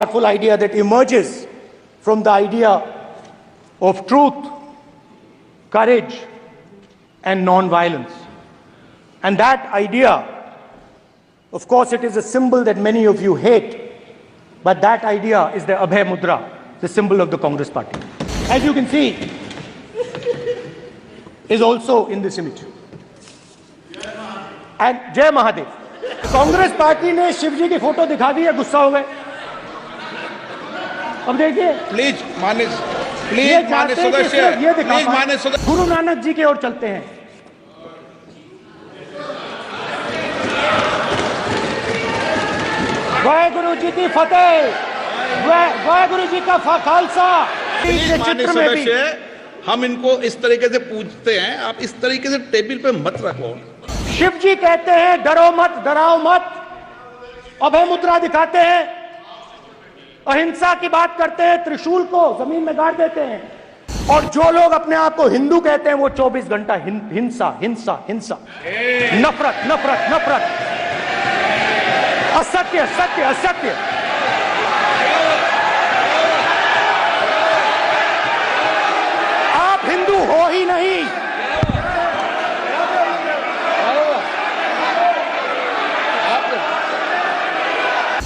powerful idea that emerges from the idea of truth, courage, and non-violence. And that idea, of course, it is a symbol that many of you hate, but that idea is the Abhay Mudra, the symbol of the Congress party. As you can see, is also in this image. And Jai Mahadev. Congress party ने शिव जी की photo दिखा दी है, गुस्सा हो गए। अब देखिए, please माननीय सदस्य, प्लीज माननीय सदस्य, गुरु नानक जी की ओर चलते हैं। वाहेगुरु जी की फतेह, वाहेगुरु जी का खालसा। प्लीज माननीय सदस्य, हम इनको इस तरीके से पूछते हैं, आप इस तरीके से टेबल पे मत रखो। शिव जी कहते हैं डरो मत, डराओ मत, अभय मुद्रा दिखाते हैं, अहिंसा की बात करते हैं, त्रिशूल को जमीन में गाड़ देते हैं, और जो लोग अपने आप को हिंदू कहते हैं वो 24 घंटा हिंसा हिंसा हिंसा, नफरत नफरत नफरत, असत्य सत्य असत्य। आप हिंदू हो ही नहीं।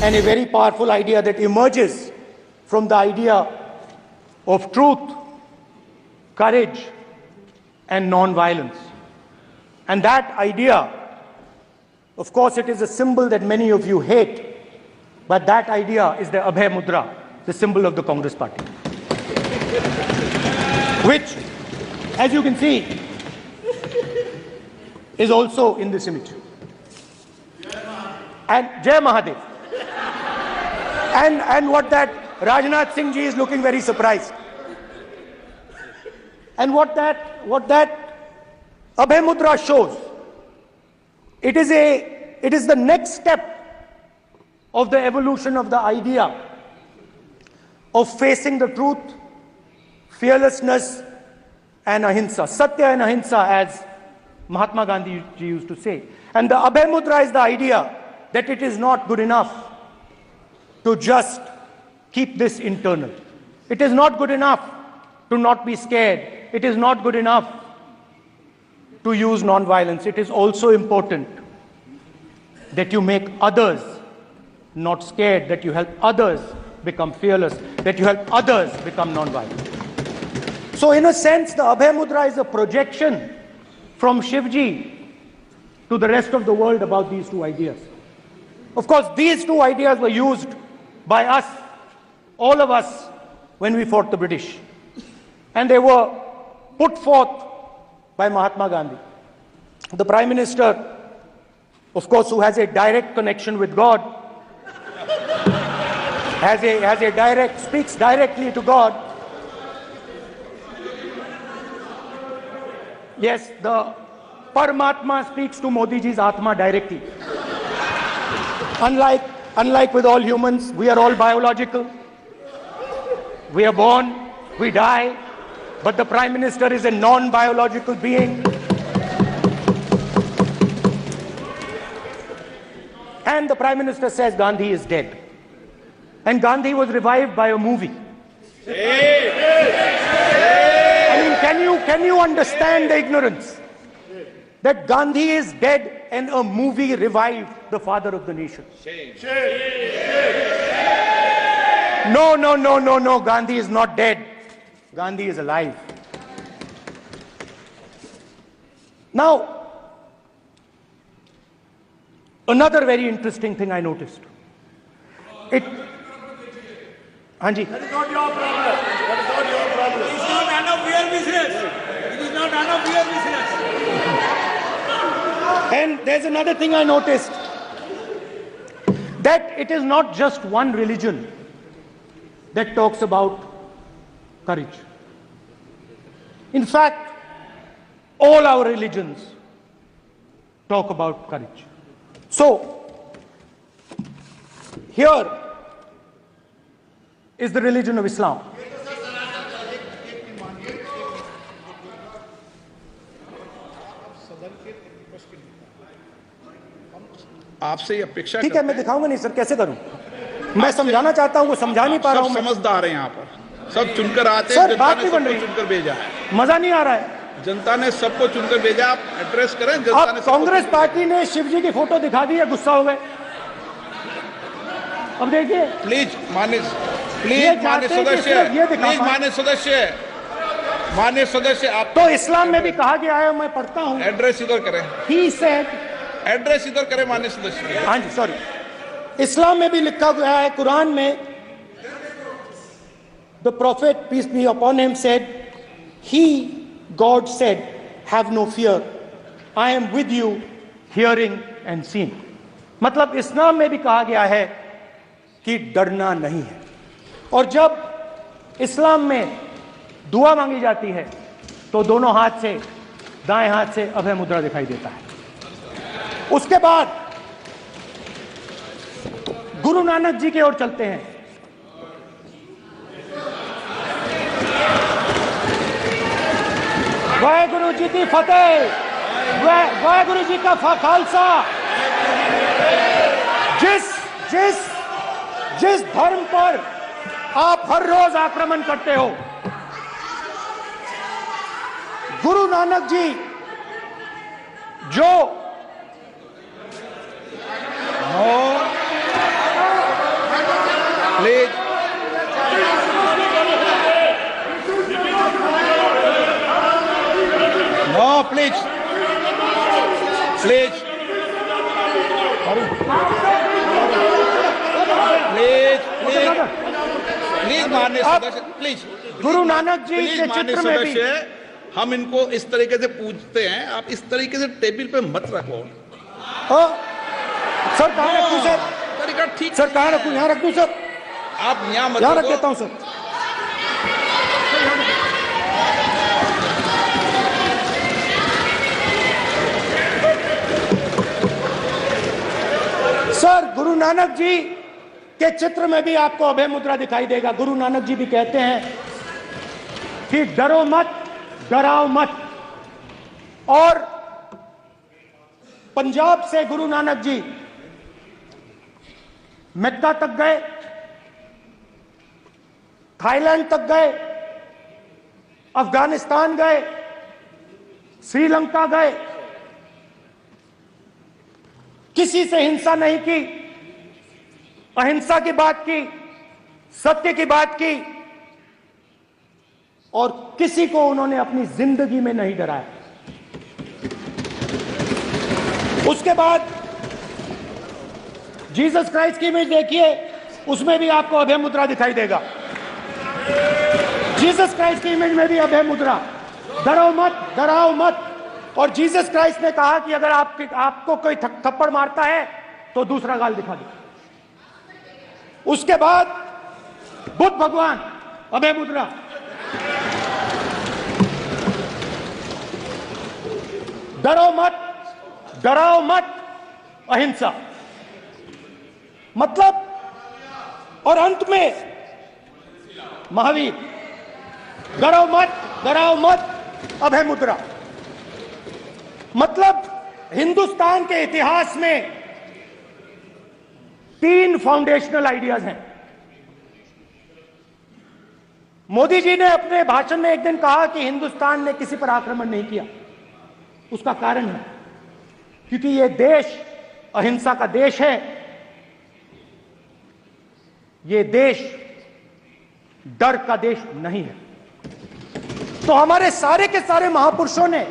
And a very powerful idea that emerges from the idea of truth, courage, and non-violence. And that idea, of course, it is a symbol that many of you hate, but that idea is the Abhay Mudra, the symbol of the Congress party. Which, as you can see, is also in this image. And Jai Mahadev. And what that Rajnath Singh ji is looking very surprised. And what that Abhay Mudra shows, it is the next step of the evolution of the idea of facing the truth, fearlessness, and ahimsa. Satya and ahimsa, as Mahatma Gandhi ji used to say. And the Abhay Mudra is the idea that it is not good enough to just keep this internal. It is not good enough to not be scared. It is not good enough to use non-violence. It is also important that you make others not scared, that you help others become fearless, that you help others become non-violent. So in a sense, the Abhay Mudra is a projection from Shivji to the rest of the world about these two ideas. Of course, these two ideas were used by us, all of us, when we fought the British. And they were put forth by Mahatma Gandhi. The Prime Minister, of course, who has a direct connection with God, speaks directly to God. Yes, the Paramatma speaks to Modi ji's Atma directly. Unlike with all humans, we are all biological. We are born, we die, but the Prime Minister is a non-biological being. And the Prime Minister says Gandhi is dead. And Gandhi was revived by a movie. I mean, can you understand the ignorance? That Gandhi is dead and a movie revived the father of the nation. No, Gandhi is not dead. Gandhi is alive. Now, another very interesting thing I noticed. Hanji. That is not your problem. That is not your problem. It is not none of your business. It is not none of your business. And there's another thing I noticed, that it is not just one religion that talks about courage. In fact, all our religions talk about courage. So, here is the religion of Islam. आपसे ये अपेक्षा ठीक है, मैं दिखाऊंगा नहीं sir, कैसे करूं? मैं समझाना चाहता हूँ, वो समझा नहीं पा रहा हूँ। सब समझदार है यहाँ पर, सब चुनकर आते हैं। सर, जनता बात ने नहीं बन सबको रही, चुनकर भेजा है, मजा नहीं आ रहा है। जनता ने सबको चुनकर भेजा। आप एड्रेस करें, जनता अब ने सबको कांग्रेस चुनकर पार्टी ने शिव जी की फोटो दिखा दी है, गुस्सा हो गए। अब देखिए, प्लीज मान्य चाहते हैं कि सदस्य, सिर्फ ये दिखा प्लीज पाएं। मान्य सदस्य आप तो इस्लाम में भी कहा गया है, मैं पढ़ता हूँ, एड्रेस इधर करें, ही सेड, एड्रेस इधर करें मान्य सदस्य। हाँ जी सॉरी, इस्लाम में भी लिखा गया है, कुरान में, the prophet peace be upon him said, he God said, have no fear, I am with you hearing and seeing. मतलब इस्लाम में भी कहा गया है कि डरना नहीं है। और जब इस्लाम में दुआ मांगी जाती है तो दोनों हाथ से, दाएं हाथ से अभय मुद्रा दिखाई देता है। उसके बाद गुरु नानक जी की ओर चलते हैं। वाहेगुरु जी की फतेह, वाहेगुरु जी का खालसा। जिस धर्म पर आप हर रोज आक्रमण करते हो, गुरु नानक जी जो please no, please please please मान्य सदस्य, प्लीज गुरु नानक जी के मान्य चित्र में भी, सदस्य, हम इनको इस तरीके से पूछते हैं, आप इस तरीके से टेबल पे मत रखो। सर कहाँ रखूं सर? तरीका ठीक, सर कहाँ रखूं? यहाँ रख दूं सर? आप यहाँ मत यहाँ रख रखो। देता हूं सर। सर गुरु नानक जी के चित्र में भी आपको अभय मुद्रा दिखाई देगा। गुरु नानक जी भी कहते हैं कि डरो मत, डराओ मत। और पंजाब से गुरु नानक जी मक्का तक गए, थाईलैंड तक गए, अफगानिस्तान गए, श्रीलंका गए, किसी से हिंसा नहीं की, अहिंसा की बात की, सत्य की बात की, और किसी को उन्होंने अपनी जिंदगी में नहीं डराया। उसके बाद जीसस क्राइस्ट की इमेज देखिए, उसमें भी आपको अभय मुद्रा दिखाई देगा। जीसस क्राइस्ट की इमेज में भी अभय मुद्रा, डरो मत, डराओ मत। और जीसस क्राइस्ट ने कहा कि अगर आपको कोई थप्पड़ मारता है तो दूसरा गाल दिखा दो। उसके बाद बुद्ध भगवान, अभय मुद्रा। डरो मत, डराओ मत, अहिंसा। मतलब, और अंत में महावीर, डरो मत, डराओ मत, अभय मुद्रा। मतलब हिंदुस्तान के इतिहास में 3 फाउंडेशनल आइडियाज हैं। मोदी जी ने अपने भाषण में एक दिन कहा कि हिंदुस्तान ने किसी पर आक्रमण नहीं किया। उसका कारण है क्योंकि यह देश अहिंसा का देश है। यह देश डर का देश नहीं है। तो हमारे सारे के सारे महापुरुषों ने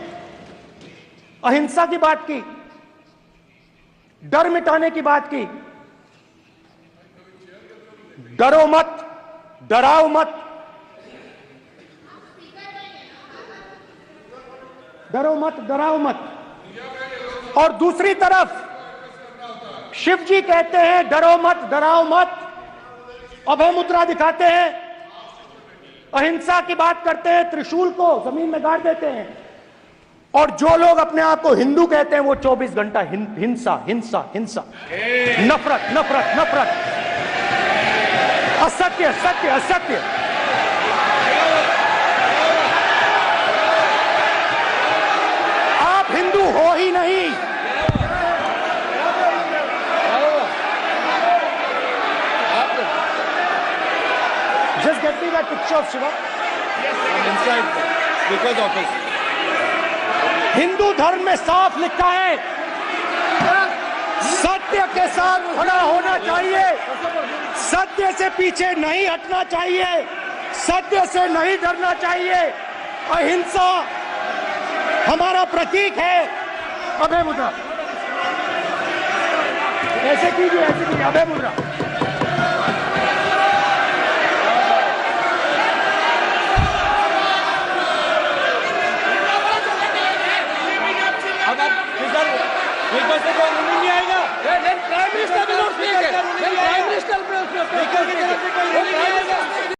अहिंसा की बात की, डर मिटाने की बात की। डरो मत, डराओ मत, डरो मत, डराओ मत। और दूसरी तरफ शिव जी कहते हैं डरो मत, डराओ मत, अभय मुद्रा दिखाते हैं, अहिंसा की बात करते हैं, त्रिशूल को जमीन में गाड़ देते हैं। और जो लोग अपने आप को हिंदू कहते हैं वो 24 घंटा हिंसा, हिंसा, हिंसा, नफरत, नफरत, नफरत, असत्य, सत्य, असत्य। आप हिंदू हो ही नहीं। आप get me that picture of Shiva? inside Speaker's office. Hindu धर्म में साफ लिखा है, सत्य के साथ खड़ा होना चाहिए, सत्य से पीछे नहीं हटना चाहिए, सत्य से नहीं डरना चाहिए। अहिंसा हमारा प्रतीक है। अभय मुद्रा ऐसे कीजिए, अभय मुद्रा। अब आप किधर स्पीकर से कोई रूलिंग नहीं आएगा? Prime minister prime minister